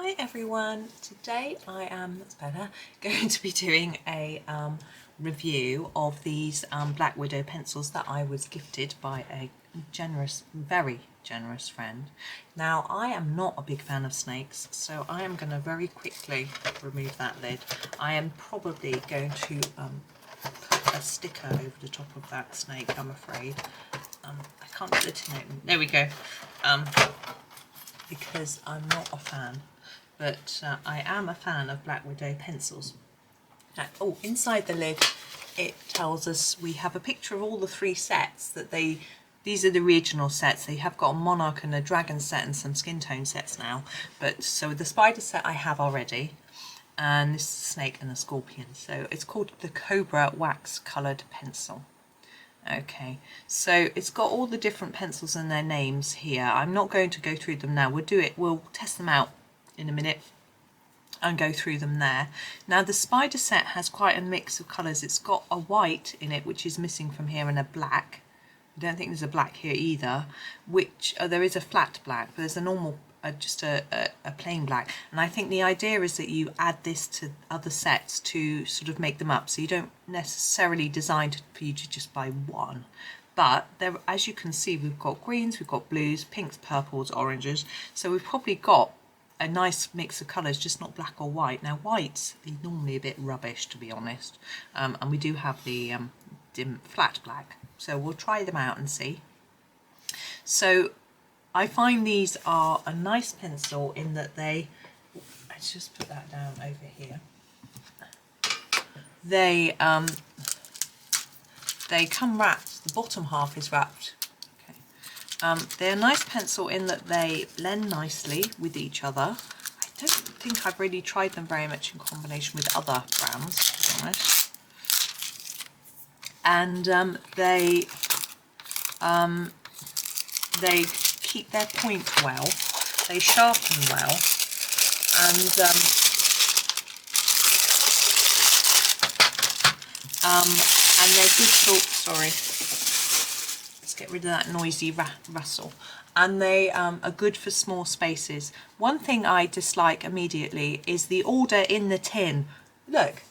Hi everyone, today I am going to be doing a review of these Black Widow pencils that I was gifted by a very generous friend. Now I am not a big fan of snakes, so I am going to very quickly remove that lid. I am probably going to put a sticker over the top of that snake, I'm afraid. I can't get the tin open. There we go. Because I'm not a fan, but I am a fan of Black Widow pencils. Now, inside the lid it tells us we have a picture of all the three sets that these are the original sets. They have got a monarch and a dragon set and some skin tone sets now, but so the spider set I have already, and this is a snake and a scorpion. So it's called the Cobra wax coloured pencil. Okay, so it's got all the different pencils and their names here. I'm not going to go through them now. We'll test them out in a minute and go through them there. Now the spider set has quite a mix of colours. It's got a white in it, which is missing from here, and a black. I don't think there's a black here either, which there is a flat black, but there's a normal just a plain black. And I think the idea is that you add this to other sets to sort of make them up, so you don't necessarily design for you to just buy one. But there, as you can see, we've got greens, we've got blues, pinks, purples, oranges, so we've probably got a nice mix of colours, just not black or white. Now white's normally a bit rubbish, to be honest, and we do have the dim flat black, so we'll try them out and see. So I find these are a nice pencil in that let's just put that down over here. They come wrapped, the bottom half is wrapped. Okay. They're a nice pencil in that they blend nicely with each other. I don't think I've really tried them very much in combination with other brands, to be honest. And they keep their point well, they sharpen well, and they're good for, let's get rid of that noisy rustle, and they are good for small spaces. One thing I dislike immediately is the order in the tin. Look,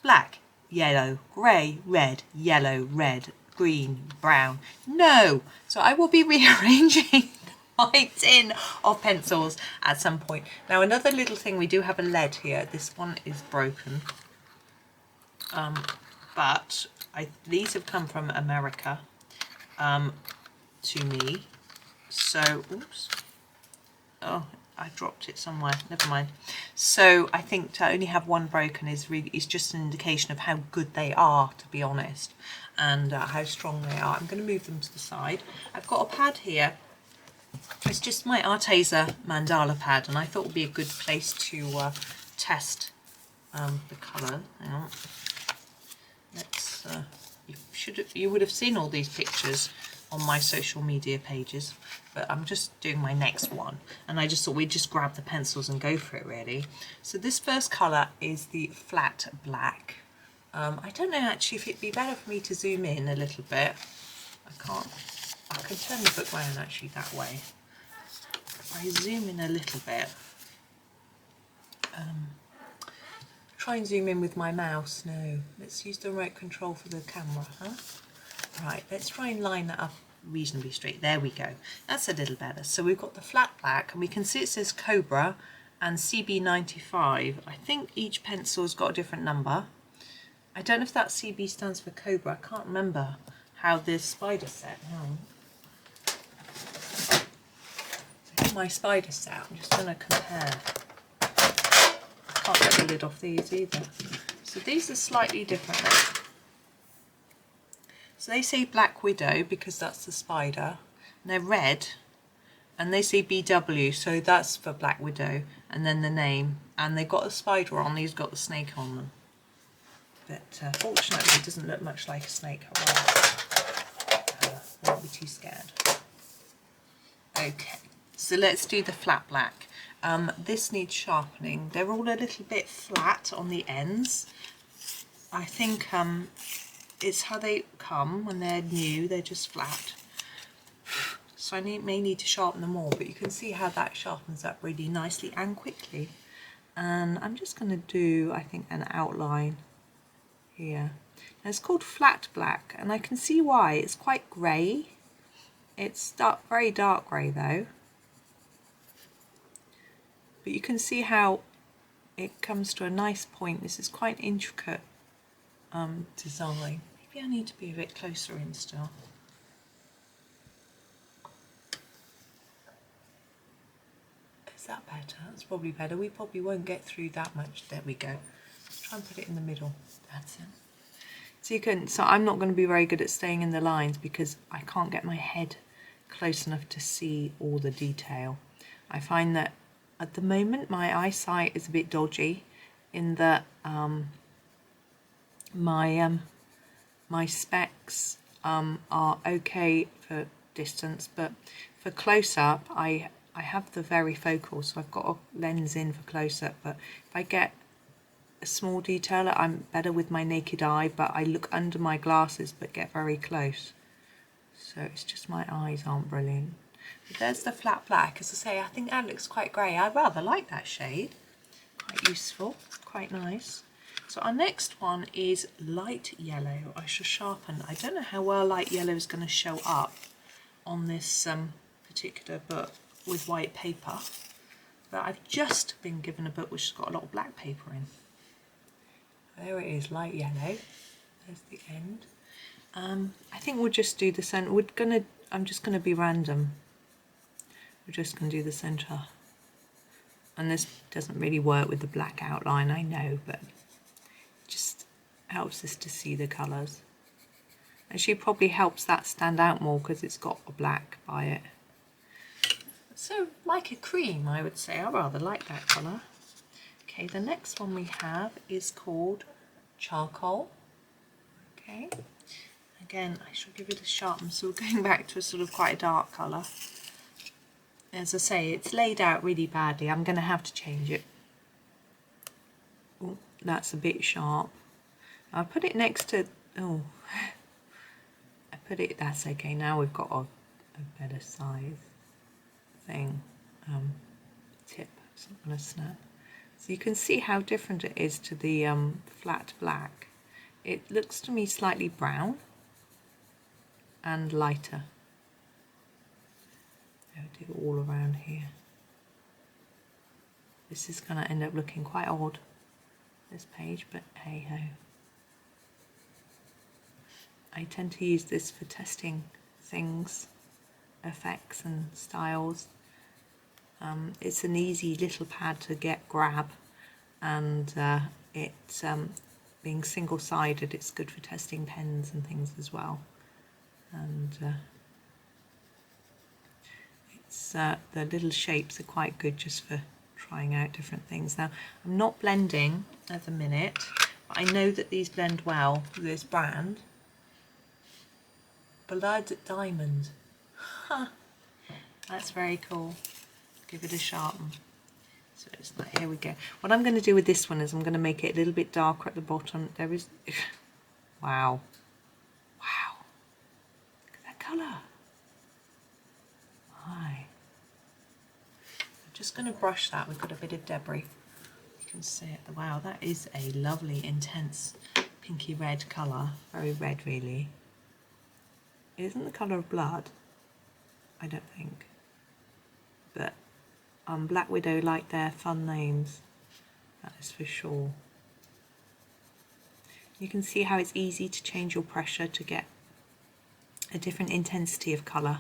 black, yellow, grey, red, yellow, red, green, brown. No! So I will be rearranging my tin of pencils at some point. Now another little thing, we do have a lead here. This one is broken, but these have come from America to me. So oops, oh, I dropped it somewhere, never mind. So I think to only have one broken is just an indication of how good they are, to be honest, and how strong they are. I'm going to move them to the side. I've got a pad here. It's just my Arteza Mandala pad, and I thought it would be a good place to test the colour. Hang on. Let's, you would have seen all these pictures on my social media pages, but I'm just doing my next one, and I just thought we'd just grab the pencils and go for it, really. So this first colour is the flat black. I don't know actually if it'd be better for me to zoom in a little bit. I can turn the book round actually that way. If I zoom in a little bit, try and zoom in with my mouse. No, let's use the remote control for the camera, huh? Right, let's try and line that up reasonably straight. There we go. That's a little better. So we've got the flat black, and we can see it says Cobra and CB95. I think each pencil's got a different number. I don't know if that CB stands for Cobra. I can't remember how the spider set. My spider set, I'm just going to compare. I can't get the lid off these either. So these are slightly different. So they say Black Widow because that's the spider, and they're red, and they say BW, so that's for Black Widow, and then the name, and they've got a spider on, these got the snake on them. But fortunately it doesn't look much like a snake. I won't be too scared. Okay. So let's do the flat black. This needs sharpening. They're all a little bit flat on the ends. I think it's how they come when they're new, they're just flat. So I may need to sharpen them more, but you can see how that sharpens up really nicely and quickly. And I'm just going to do, I think, an outline here. And it's called flat black, and I can see why. It's quite grey. It's dark, very dark grey though. But you can see how it comes to a nice point. This is quite intricate design. Maybe I need to be a bit closer in still. Is that better? That's probably better. We probably won't get through that much. There we go. Let's try and put it in the middle. That's it. So I'm not going to be very good at staying in the lines because I can't get my head close enough to see all the detail. I find that at the moment my eyesight is a bit dodgy in that my specs are okay for distance, but for close-up I have the varifocal, so I've got a lens in for close-up, but if I get a small detail I'm better with my naked eye, but I look under my glasses but get very close. So it's just my eyes aren't brilliant. But there's the flat black. As I say, I think that looks quite grey. I rather like that shade. Quite useful, quite nice. So our next one is light yellow. I shall sharpen. I don't know how well light yellow is going to show up on this particular book with white paper. But I've just been given a book which has got a lot of black paper in. There it is, light yellow. There's the end. I think we'll just do the centre. I'm just gonna be random. We're just gonna do the centre. And this doesn't really work with the black outline, I know, but it just helps us to see the colours. Actually, probably helps that stand out more because it's got a black by it. So, like a cream, I would say. I rather like that colour. Okay, the next one we have is called charcoal. Okay. Again, I shall give it a sharpen, so we're going back to a sort of quite a dark colour. As I say, it's laid out really badly. I'm going to have to change it. Oh, that's a bit sharp. I'll put it next to... Oh, I put it... That's okay. Now we've got a better size thing. Tip. It's not going to snap. So you can see how different it is to the flat black. It looks to me slightly brown and lighter. I'll do it all around here. This is going to end up looking quite odd, this page, but hey ho. I tend to use this for testing things, effects and styles. It's an easy little pad to grab, and it's being single-sided, it's good for testing pens and things as well. And it's the little shapes are quite good just for trying out different things. Now, I'm not blending at the minute, but I know that these blend well with this brand. Blood Diamond. Huh. That's very cool. Give it a sharpen. So it's like, here we go. What I'm going to do with this one is I'm going to make it a little bit darker at the bottom. There is... Wow. Wow. Look at that colour. Hi. I'm just going to brush that. We've got a bit of debris. You can see it. Wow, that is a lovely, intense, pinky red colour. Very red, really. It isn't the colour of blood, I don't think. But Black Widow like their fun names, that is for sure. You can see how it's easy to change your pressure to get a different intensity of colour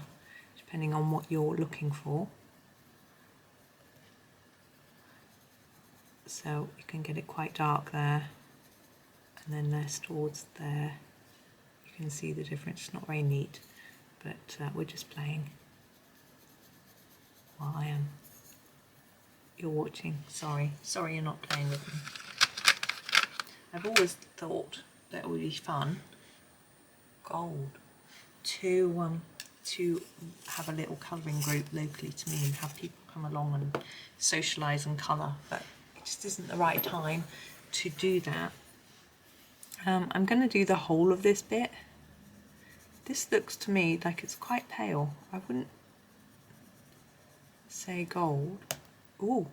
depending on what you're looking for. So you can get it quite dark there, and then less towards there. You can see the difference. It's not very neat, but we're just playing while you're watching. Sorry you're not playing with me. I've always thought that it would be fun, gold, to have a little colouring group locally to me and have people come along and socialise and colour, but it just isn't the right time to do that. I'm going to do the whole of this bit. This looks to me like it's quite pale. I wouldn't say gold. Ooh,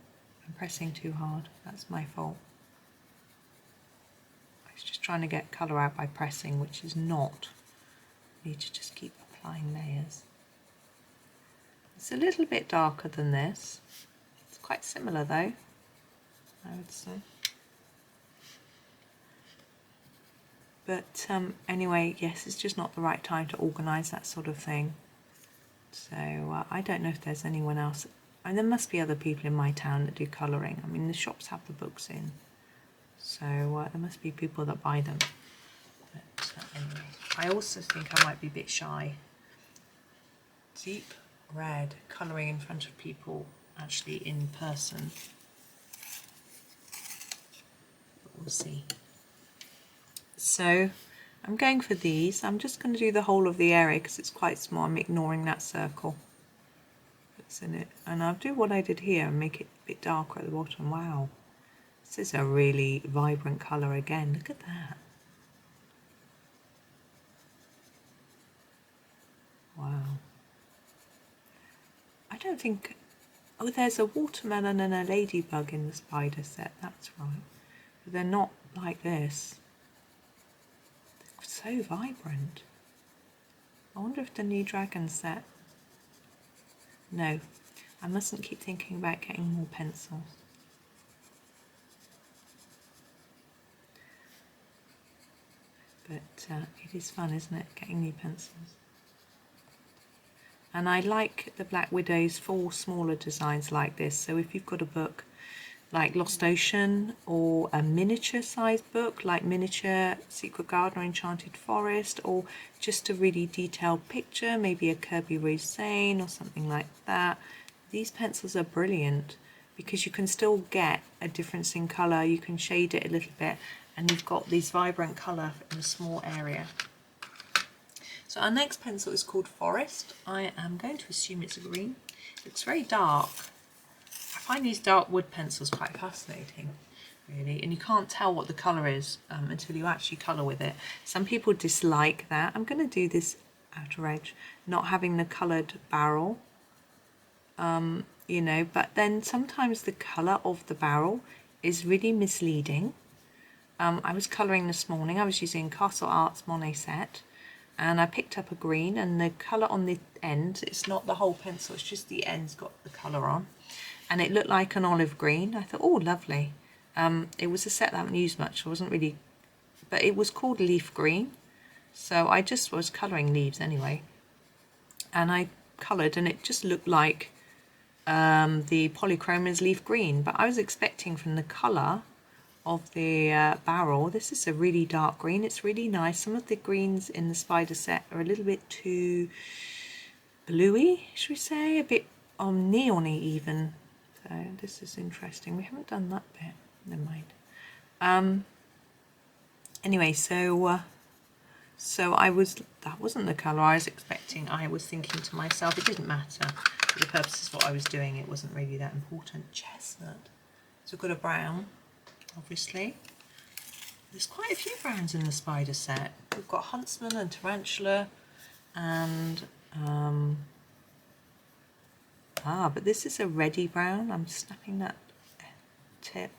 I'm pressing too hard. That's my fault. I was just trying to get colour out by pressing, which is not. I need to just keep applying layers. It's a little bit darker than this. It's quite similar though, I would say. But anyway, yes, it's just not the right time to organise that sort of thing. So I don't know if there's anyone else. And there must be other people in my town that do colouring. I mean, the shops have the books in. So there must be people that buy them. But anyway, I also think I might be a bit shy. Deep red, colouring in front of people, actually in person. But we'll see. So I'm going for these. I'm just going to do the whole of the area because it's quite small. I'm ignoring that circle that's in it. And I'll do what I did here and make it a bit darker at the bottom. Wow. This is a really vibrant colour again. Look at that. Wow. I don't think... Oh, there's a watermelon and a ladybug in the spider set. That's right. But they're not like this. So vibrant. I wonder if the new dragon set. No, I mustn't keep thinking about getting more pencils. But it is fun, isn't it, getting new pencils? And I like the Black Widows for smaller designs like this. So if you've got a book like Lost Ocean, or a miniature sized book like Miniature Secret Garden or Enchanted Forest, or just a really detailed picture, maybe a Kirby Rosane or something like that, these pencils are brilliant because you can still get a difference in colour. You can shade it a little bit and you've got this vibrant colour in a small area. So our next pencil is called Forest. I am going to assume it's a green. It looks very dark. I find these dark wood pencils quite fascinating, really, and you can't tell what the colour is until you actually colour with it. Some people dislike that. I'm going to do this outer edge, not having the coloured barrel, you know, but then sometimes the colour of the barrel is really misleading. I was colouring this morning. I was using Castle Arts Monet set, and I picked up a green, and the colour on the end, it's not the whole pencil, it's just the end's got the colour on. And it looked like an olive green. I thought, oh, lovely. It was a set that I haven't used much. I wasn't really, but it was called Leaf Green. So I just was colouring leaves anyway. And I coloured and it just looked like the Polychroma's Leaf Green. But I was expecting from the colour of the barrel, this is a really dark green. It's really nice. Some of the greens in the spider set are a little bit too bluey, should we say? A bit neon-y even. So this is interesting. We haven't done that bit. Never mind. Anyway, so that wasn't the colour I was expecting. I was thinking to myself, it didn't matter. For the purposes of what I was doing, it wasn't really that important. Chestnut. So we've got a brown, obviously. There's quite a few browns in the spider set. We've got Huntsman and Tarantula and but this is a reddy brown. I'm snapping that tip.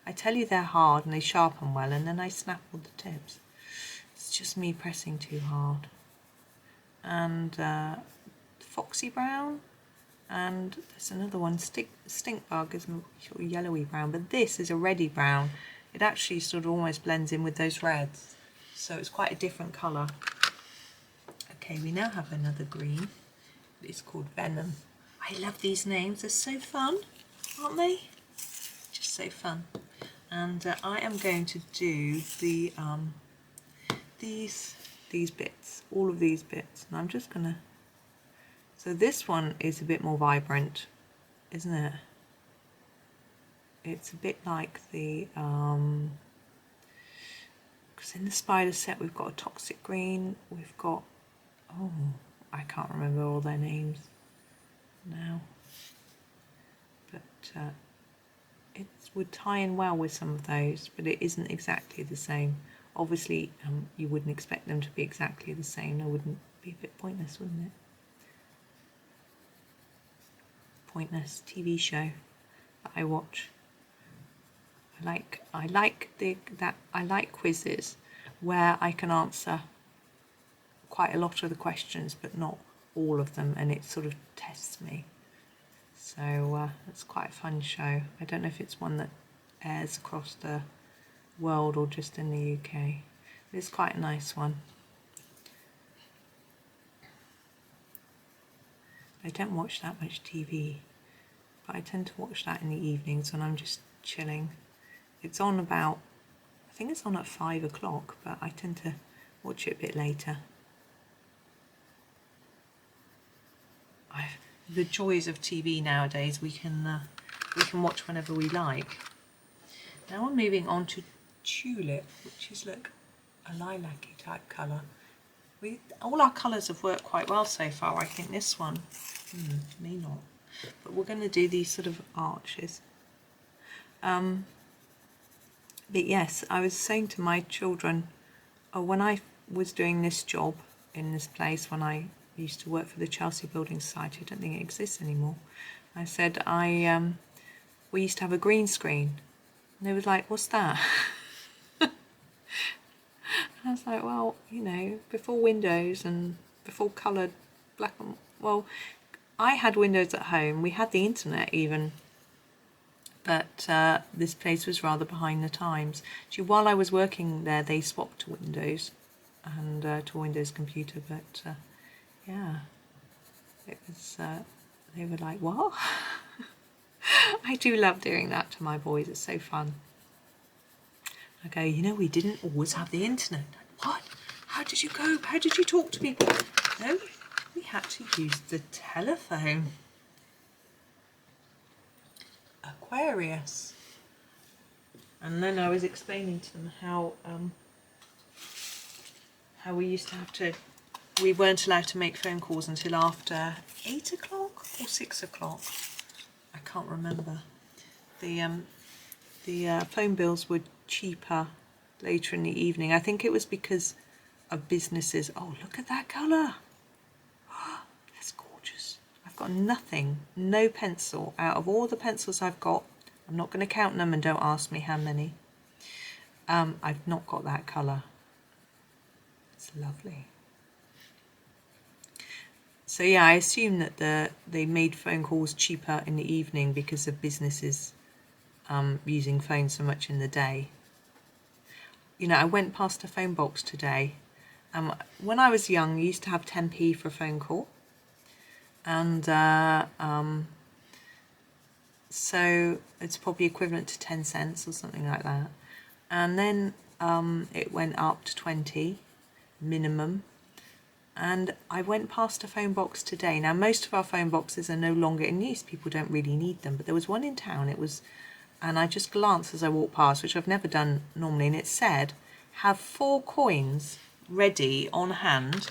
I tell you they're hard and they sharpen well, and then I snap all the tips. It's just me pressing too hard. And foxy brown, and there's another one, stink bug is sort of yellowy brown, but this is a reddy brown. It actually sort of almost blends in with those reds, so it's quite a different colour. Okay, we now have another green. It's called Venom. I love these names, they're so fun, aren't they? Just so fun. And I am going to do the these bits, all of these bits, and I'm just gonna, so this one is a bit more vibrant, isn't it? It's a bit like the because in the spider set we've got a toxic green, we've got, oh, I can't remember all their names now, but it would tie in well with some of those, but it isn't exactly the same. Obviously you wouldn't expect them to be exactly the same. That wouldn't be a bit pointless, wouldn't it? Pointless TV show that I watch. I like quizzes where I can answer quite a lot of the questions, but not all of them, and it sort of tests me. So it's quite a fun show. I don't know if it's one that airs across the world or just in the UK. It's quite a nice one. I don't watch that much TV, but I tend to watch that in the evenings when I'm just chilling. It's on about, I think it's on at 5 o'clock, but I tend to watch it a bit later. The joys of TV nowadays, we can watch whenever we like. Now we're moving on to Tulip, which is, look, a lilac-y type colour. All our colours have worked quite well so far. I think this one, may not. But we're going to do these sort of arches. But yes, I was saying to my children, when I was doing this job in this place, when I used to work for the Chelsea Building Society, I don't think it exists anymore. I said we used to have a green screen, and they was like, "What's that?" I was like, well, you know, before Windows and before coloured black and, well, I had Windows at home. We had the internet even, but this place was rather behind the times. Actually, while I was working there, they swapped to Windows and to a Windows computer, but yeah, it was, they were like, what? I do love doing that to my boys. It's so fun. I go, you know, we didn't always have the internet. What? How did you go? How did you talk to people? No, we had to use the telephone. Aquarius. And then I was explaining to them how we used to have to, we weren't allowed to make phone calls until after 8 o'clock or 6 o'clock. I can't remember. The phone bills were cheaper later in the evening. I think it was because of businesses. Oh, look at that colour. That's gorgeous. I've got nothing, no pencil. Out of all the pencils I've got, I'm not going to count them, and don't ask me how many. I've not got that colour. It's lovely. So yeah, I assume that they made phone calls cheaper in the evening because of businesses using phones so much in the day. You know, I went past a phone box today. When I was young, I used to have 10p for a phone call. And so it's probably equivalent to 10 cents or something like that. And then it went up to 20 minimum. And I went past a phone box today. Now, most of our phone boxes are no longer in use. People don't really need them. But there was one in town. And I just glanced as I walked past, which I've never done normally, and it said, have 4 coins ready on hand,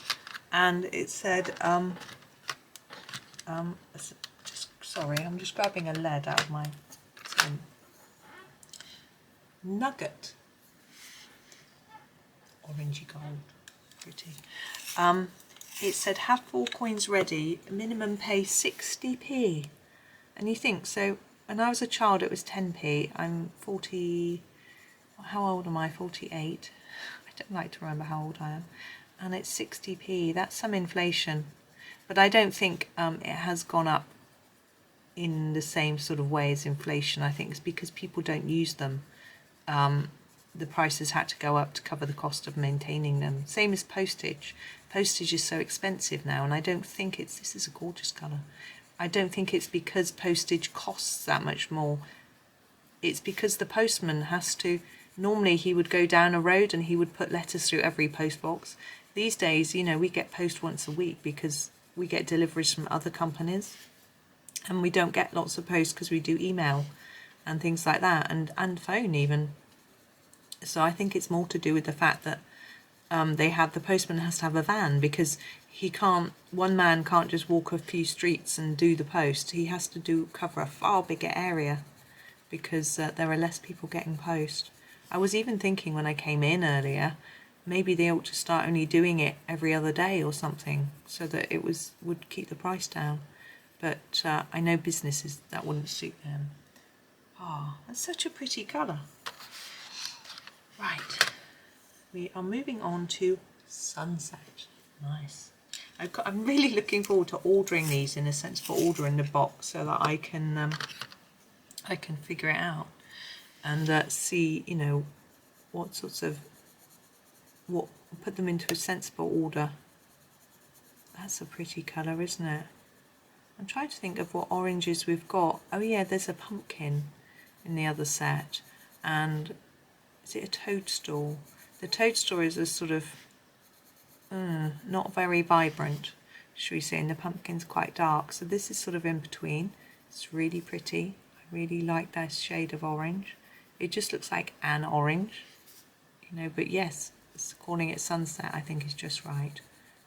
and it said, sorry, I'm just grabbing a lead out of my nugget, orangey gold, pretty. It said, have 4 coins ready, minimum pay 60p, and you think, so when I was a child, it was 10p. I'm 40, how old am I? 48. I don't like to remember how old I am. And it's 60p. That's some inflation. But I don't think it has gone up in the same sort of way as inflation. I think it's because people don't use them. The prices had to go up to cover the cost of maintaining them. Same as postage. Postage is so expensive now, and I don't think this is a gorgeous colour. I don't think it's because postage costs that much more. It's because the postman has to, normally he would go down a road and he would put letters through every post box. These days, you know, we get post once a week because we get deliveries from other companies, and we don't get lots of post because we do email and things like that, and phone even. So I think it's more to do with the fact that the postman has to have a van, because one man can't just walk a few streets and do the post. He has to cover a far bigger area because there are less people getting post. I was even thinking when I came in earlier, maybe they ought to start only doing it every other day or something, so that it would keep the price down. But I know businesses that wouldn't suit them. Oh, that's such a pretty colour. Right, we are moving on to sunset. Nice. I'm really looking forward to ordering these in a sensible order in the box so that I can figure it out and see, you know, what sorts of, put them into a sensible order. That's a pretty colour, isn't it? I'm trying to think of what oranges we've got. Oh yeah, there's a pumpkin in the other set, and is it a toadstool? The toadstool is a sort of not very vibrant, should we say, and the pumpkin's quite dark. So this is sort of in between. It's really pretty. I really like that shade of orange. It just looks like an orange, you know, but yes, calling it sunset I think is just right.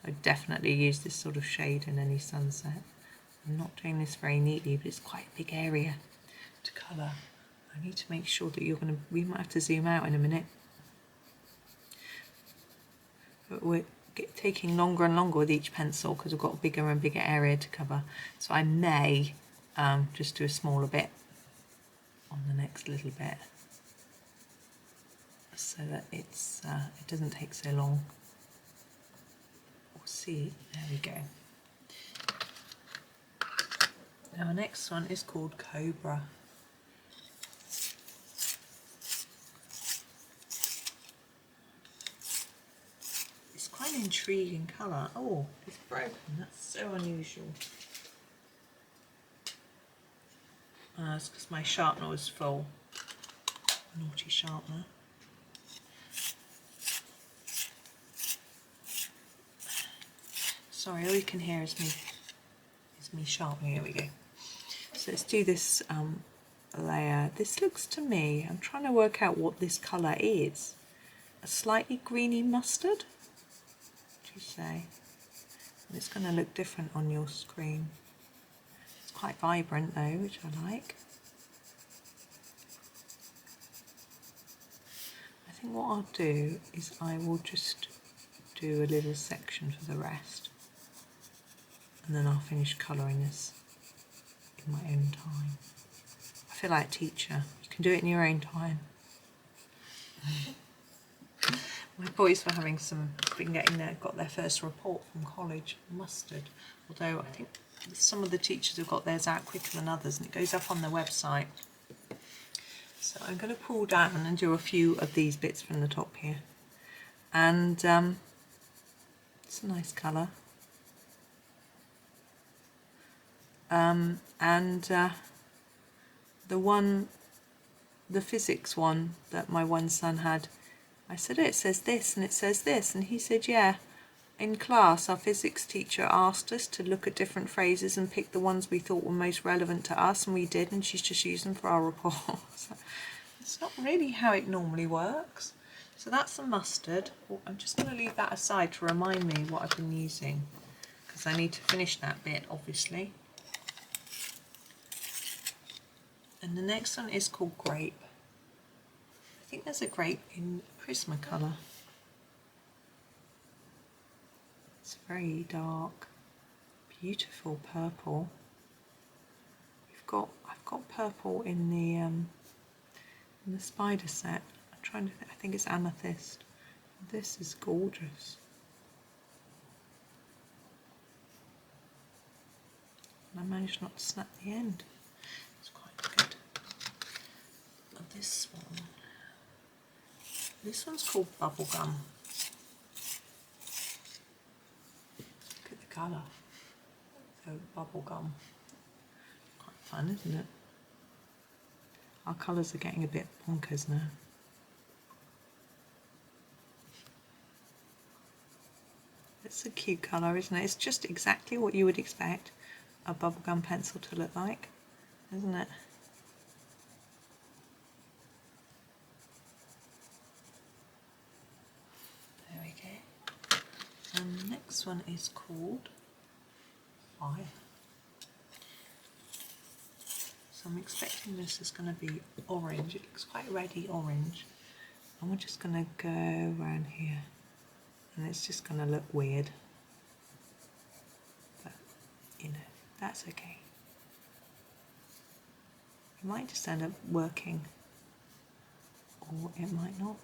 I'd definitely use this sort of shade in any sunset. I'm not doing this very neatly, but it's quite a big area to colour. I need to make sure that we might have to zoom out in a minute. But we're taking longer and longer with each pencil because we've got a bigger and bigger area to cover. So I may just do a smaller bit on the next little bit so that it doesn't take so long. We'll see, there we go. Now our next one is called Cobra. It's quite an intriguing colour. Oh, it's broken, that's so unusual. It's because my sharpener was full. Naughty sharpener. Sorry, all you can hear is me sharpening. Here we go. So let's do this layer. This looks to me, I'm trying to work out what this colour is. A slightly greeny mustard, what do you say? And it's going to look different on your screen. It's quite vibrant though, which I like. I think what I'll do is I will just do a little section for the rest, and then I'll finish colouring this in my own time. I feel like a teacher. You can do it in your own time. My boys were got their first report from college, mustard. Although I think some of the teachers have got theirs out quicker than others, and it goes up on their website. So I'm going to pull down and do a few of these bits from the top here. And it's a nice colour. The physics one that my one son had, I said, it says this and it says this, and he said, yeah, in class our physics teacher asked us to look at different phrases and pick the ones we thought were most relevant to us, and we did, and she's just used them for our report. So it's not really how it normally works. So that's the mustard. I'm just going to leave that aside to remind me what I've been using, because I need to finish that bit obviously. And the next one is called Grape. I think there's a grape in Prismacolor. It's very dark, beautiful purple. I've got purple in the spider set. I'm trying to I think it's amethyst. This is gorgeous. And I managed not to snap the end. It's quite good. And this one's called Bubblegum. Look at the colour. So bubblegum. Quite fun, isn't it? Our colours are getting a bit bonkers now. It's a cute colour, isn't it? It's just exactly what you would expect a bubblegum pencil to look like, isn't it? There we go. And the next one is called Fire. So I'm expecting this is going to be orange. It looks quite reddy orange. And we're just going to go around here. And it's just going to look weird. But, you know, that's okay. It might just end up working. Or it might not.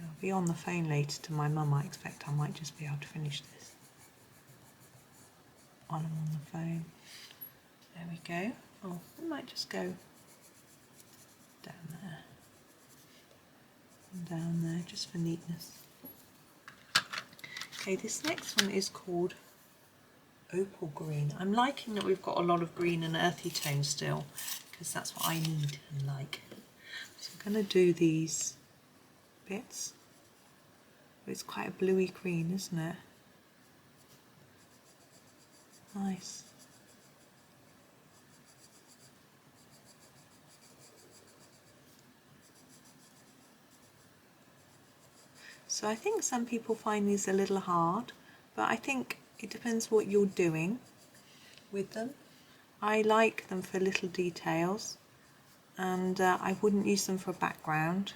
I'll be on the phone later to my mum. I expect I might just be able to finish this while I'm on the phone. There we go. Oh, we might just go down there and down there just for neatness. Okay, this next one is called Opal Green. I'm liking that we've got a lot of green and earthy tones still, because that's what I need and like. So I'm going to do these bits. It's quite a bluey green, isn't it? Nice. So I think some people find these a little hard, but I think it depends what you're doing with them. I like them for little details, and I wouldn't use them for background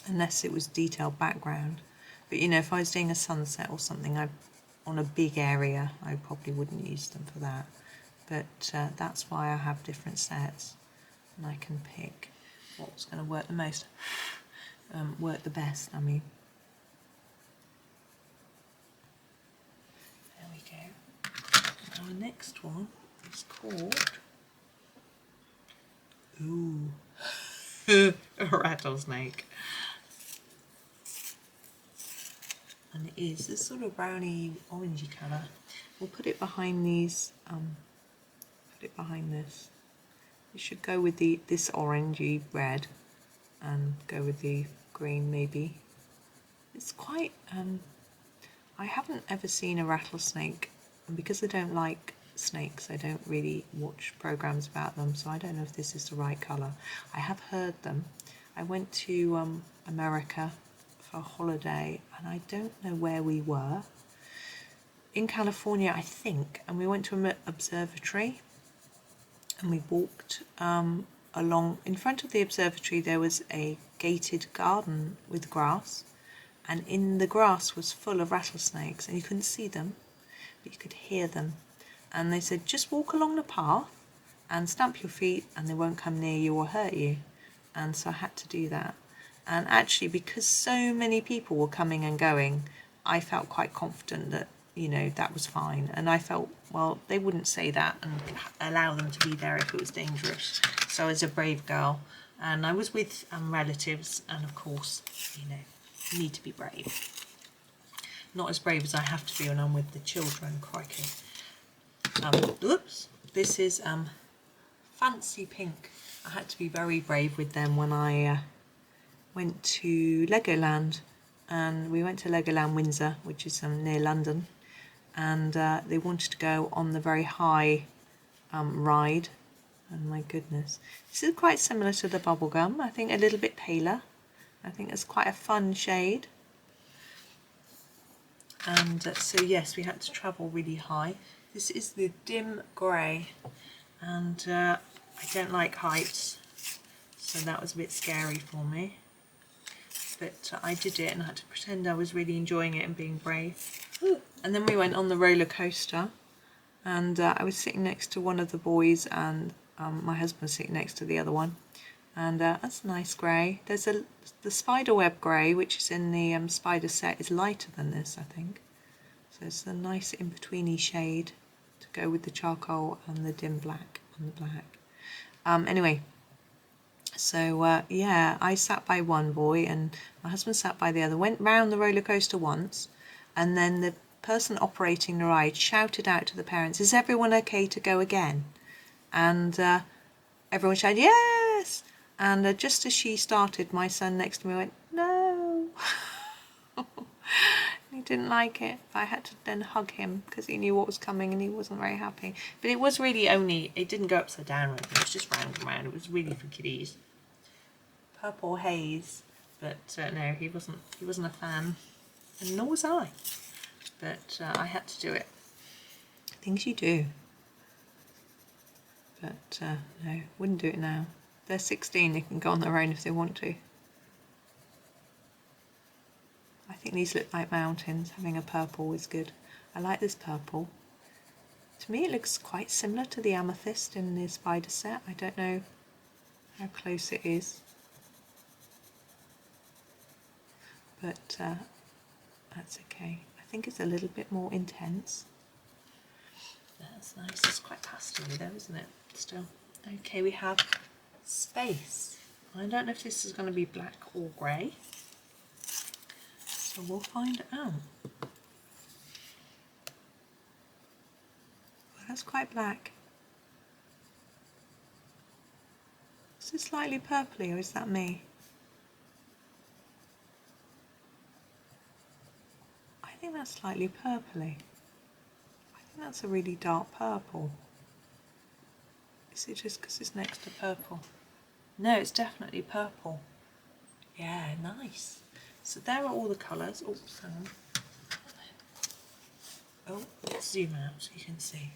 unless it was detailed background. But you know, if I was doing a sunset or something on a big area, I probably wouldn't use them for that. But that's why I have different sets, and I can pick what's going to work the most. Work the best, I mean. There we go. Our next one is called a rattlesnake. And it is this sort of browny orangey colour. We'll put it behind these, put it behind this. It should go with this orangey red and go with the green maybe. It's quite, I haven't ever seen a rattlesnake, and because I don't like snakes, I don't really watch programs about them, so I don't know if this is the right colour. I have heard them. I went to America for a holiday, and I don't know where we were. In California, I think, and we went to an observatory, and we walked along. In front of the observatory there was a gated garden with grass, and in the grass was full of rattlesnakes, and you couldn't see them but you could hear them, and they said just walk along the path and stamp your feet and they won't come near you or hurt you. And so I had to do that, and actually because so many people were coming and going, I felt quite confident that, you know, that was fine. And I felt, well, they wouldn't say that and allow them to be there if it was dangerous. So I was a brave girl, and I was with relatives, and of course, you know, you need to be brave. Not as brave as I have to be when I'm with the children, crikey. Oops, this is Fancy Pink. I had to be very brave with them when I went to Legoland, and we went to Legoland Windsor, which is near London, and they wanted to go on the very high ride, and my goodness, this is quite similar to the bubblegum, I think a little bit paler. I think it's quite a fun shade, and so yes, we had to travel really high. This is the dim grey, and I don't like heights, so that was a bit scary for me. But I did it, and I had to pretend I was really enjoying it and being brave. And then we went on the roller coaster, and I was sitting next to one of the boys, and my husband sitting next to the other one. And that's a nice grey. There's the spiderweb grey, which is in the spider set, is lighter than this, I think. So it's a nice in-betweeny shade to go with the charcoal and the dim black and the black. Anyway. So yeah, I sat by one boy and my husband sat by the other, went round the roller coaster once, and then the person operating the ride shouted out to the parents, "Is everyone okay to go again?" And everyone shouted, "Yes!" And just as she started, my son next to me went, "No." He didn't like it. I had to then hug him because he knew what was coming and he wasn't very happy. But it was really only, it didn't go upside down or anything, it was just round and round. It was really for kiddies. Purple haze, but no, he wasn't a fan, and nor was I. But I had to do it. Things you do. But no, wouldn't do it now. They're 16, they can go on their own if they want to. I think these look like mountains. Having a purple is good. I like this purple. To me it looks quite similar to the amethyst in the spider set. I don't know how close it is. but that's okay. I think it's a little bit more intense. That's nice. It's quite pastel-y though, isn't it? Still. Okay, we have space. I don't know if this is going to be black or grey, so we'll find out. Well, that's quite black. Is it slightly purpley, or is that me? I think that's slightly purpley. I think that's a really dark purple. Is it just because it's next to purple? No, it's definitely purple. Yeah, nice. So there are all the colours. Oh, hang on. Oh, let's zoom out so you can see.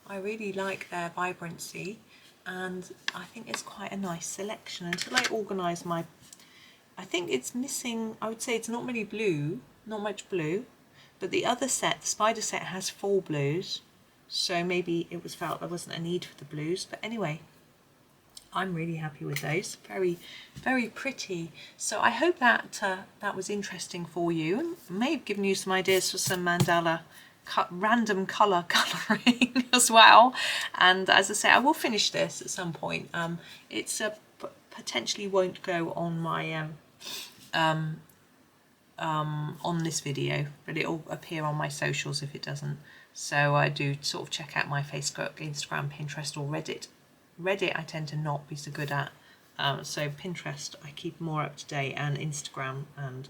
I really like their vibrancy, and I think it's quite a nice selection until I organise my... I think it's missing, I would say it's not really blue, not much blue, but the other set, the spider set, has 4 blues, so maybe it was felt there wasn't a need for the blues, but anyway, I'm really happy with those. Very, very pretty. So I hope that that was interesting for you, and may have given you some ideas for some mandala random colour colouring as well. And as I say, I will finish this at some point. It's potentially won't go on my on this video, but it'll appear on my socials if it doesn't. So I do sort of check out my Facebook, Instagram, Pinterest, or Reddit. Reddit I tend to not be so good at, so Pinterest I keep more up to date, and Instagram and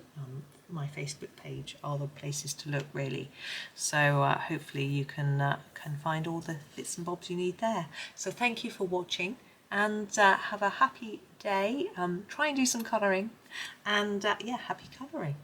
my Facebook page are the places to look really. So hopefully you can find all the bits and bobs you need there. So thank you for watching, and have a happy day. Try and do some colouring, and yeah, happy colouring.